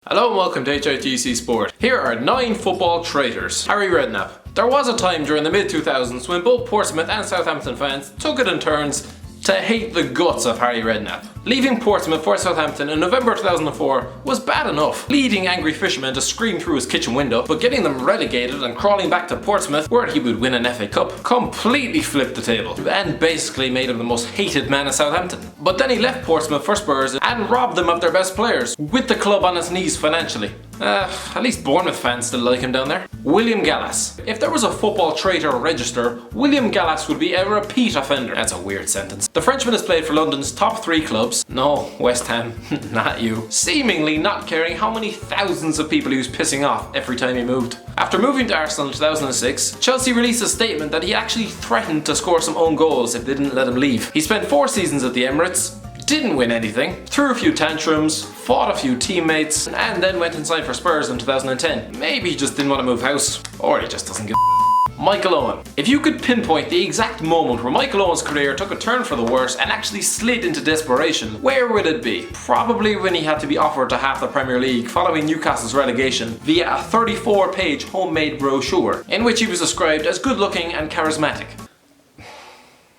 Hello and welcome to HITC Sport. Here are 9 football traitors. Harry Redknapp. There was a time during the mid-2000s when both Portsmouth and Southampton fans took it in turns to hate the guts of Harry Redknapp. Leaving Portsmouth for Southampton in November 2004 was bad enough, leading angry fishermen to scream through his kitchen window, but getting them relegated and crawling back to Portsmouth where he would win an FA Cup completely flipped the table and basically made him the most hated man in Southampton. But then he left Portsmouth for Spurs and robbed them of their best players, with the club on its knees financially. At least Bournemouth fans still like him down there. William Gallas. If there was a football traitor register, William Gallas would be a repeat offender. That's a weird sentence. The Frenchman has played for London's top 3 clubs. No, West Ham, not you. Seemingly not caring how many thousands of people he was pissing off every time he moved. After moving to Arsenal in 2006, Chelsea released a statement that he actually threatened to score some own goals if they didn't let him leave. He spent 4 seasons at the Emirates, didn't win anything, threw a few tantrums, fought a few teammates, and then went and signed for Spurs in 2010. Maybe he just didn't want to move house, or he just doesn't give a Michael Owen. If you could pinpoint the exact moment where Michael Owen's career took a turn for the worse and actually slid into desperation, where would it be? Probably when he had to be offered to half the Premier League following Newcastle's relegation via a 34-page homemade brochure in which he was described as good-looking and charismatic.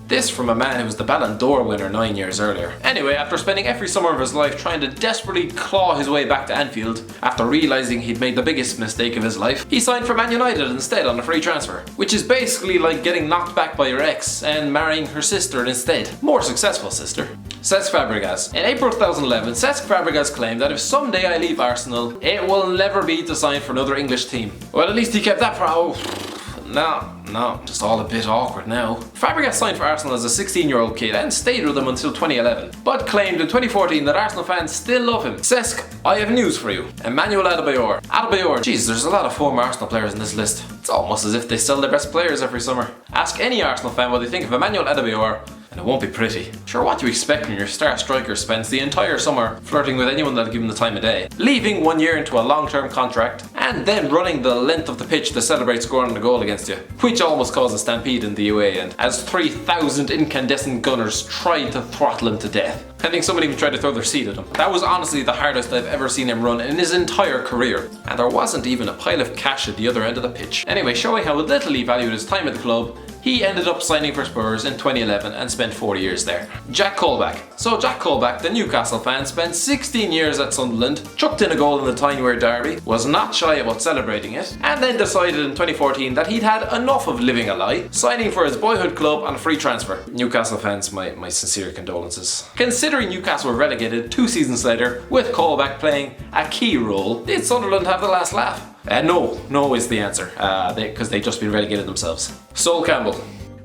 This from a man who was the Ballon d'Or winner 9 years earlier. Anyway, after spending every summer of his life trying to desperately claw his way back to Anfield, after realising he'd made the biggest mistake of his life, he signed for Man United instead on a free transfer. Which is basically like getting knocked back by your ex and marrying her sister instead. More successful sister. Cesc Fabregas. In April 2011, Cesc Fabregas claimed that if someday I leave Arsenal, it will never be to sign for another English team. Well, at least he kept that No, just all a bit awkward now. Fabregas signed for Arsenal as a 16-year-old kid and stayed with them until 2011, but claimed in 2014 that Arsenal fans still love him. Cesc, I have news for you. Emmanuel Adebayor. Jeez, there's a lot of former Arsenal players in this list. It's almost as if they sell their best players every summer. Ask any Arsenal fan what they think of Emmanuel Adebayor, and it won't be pretty. Sure, what do you expect when your star striker spends the entire summer flirting with anyone that'll give him the time of day, leaving 1 year into a long-term contract, and then running the length of the pitch to celebrate scoring a goal against you, which almost caused a stampede in the UAE end, as 3,000 incandescent gunners tried to throttle him to death. I think someone even tried to throw their seat at him. That was honestly the hardest I've ever seen him run in his entire career, and there wasn't even a pile of cash at the other end of the pitch. Anyway, showing how little he valued his time at the club, he ended up signing for Spurs in 2011 and spent 4 years there. Jack Colback. So Jack Colback, the Newcastle fan, spent 16 years at Sunderland, chucked in a goal in the Tyne-Wear derby, was not shy about celebrating it, and then decided in 2014 that he'd had enough of living a lie, signing for his boyhood club on a free transfer. Newcastle fans, my sincere condolences. Considering Newcastle were relegated 2 seasons later, with Colback playing a key role, did Sunderland have the last laugh? No is the answer, because they'd just been relegated themselves. Sol Campbell.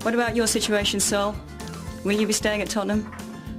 What about your situation, Sol? Will you be staying at Tottenham?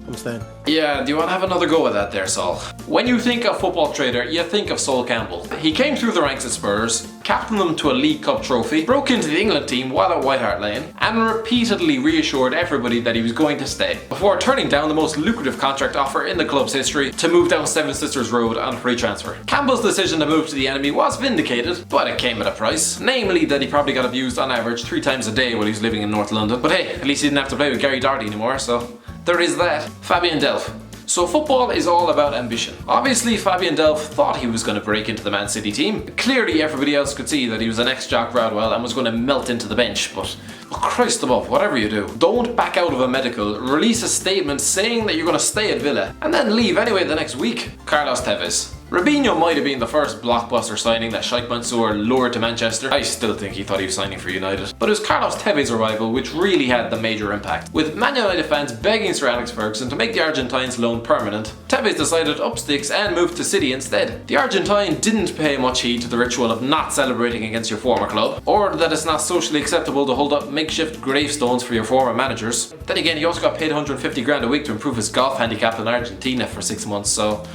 I'm staying. Yeah, do you want to have another go at that there, Sol? When you think of football trader, you think of Sol Campbell. He came through the ranks at Spurs, captained them to a League Cup trophy, broke into the England team while at White Hart Lane, and repeatedly reassured everybody that he was going to stay, before turning down the most lucrative contract offer in the club's history to move down Seven Sisters Road on a free transfer. Campbell's decision to move to the enemy was vindicated, but it came at a price. Namely that he probably got abused on average 3 times a day while he was living in North London. But hey, at least he didn't have to play with Gary Doherty anymore, so there is that. Fabian Delph. So football is all about ambition. Obviously Fabian Delph thought he was going to break into the Man City team. Clearly everybody else could see that he was an ex-Jock Bradwell and was going to melt into the bench, but Christ above, whatever you do, don't back out of a medical, release a statement saying that you're going to stay at Villa, and then leave anyway the next week. Carlos Tevez. Robinho might have been the first blockbuster signing that Sheikh Mansour lured to Manchester. I still think he thought he was signing for United. But it was Carlos Tevez's arrival which really had the major impact. With Man United fans begging Sir Alex Ferguson to make the Argentine's loan permanent, Tevez decided up sticks and moved to City instead. The Argentine didn't pay much heed to the ritual of not celebrating against your former club, or that it's not socially acceptable to hold up makeshift gravestones for your former managers. Then again, he also got paid 150 grand a week to improve his golf handicap in Argentina for 6 months, so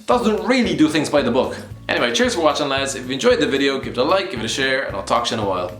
doesn't really do things by the book. Anyway, cheers for watching, lads. If you enjoyed the video, give it a like, give it a share, and I'll talk to you in a while.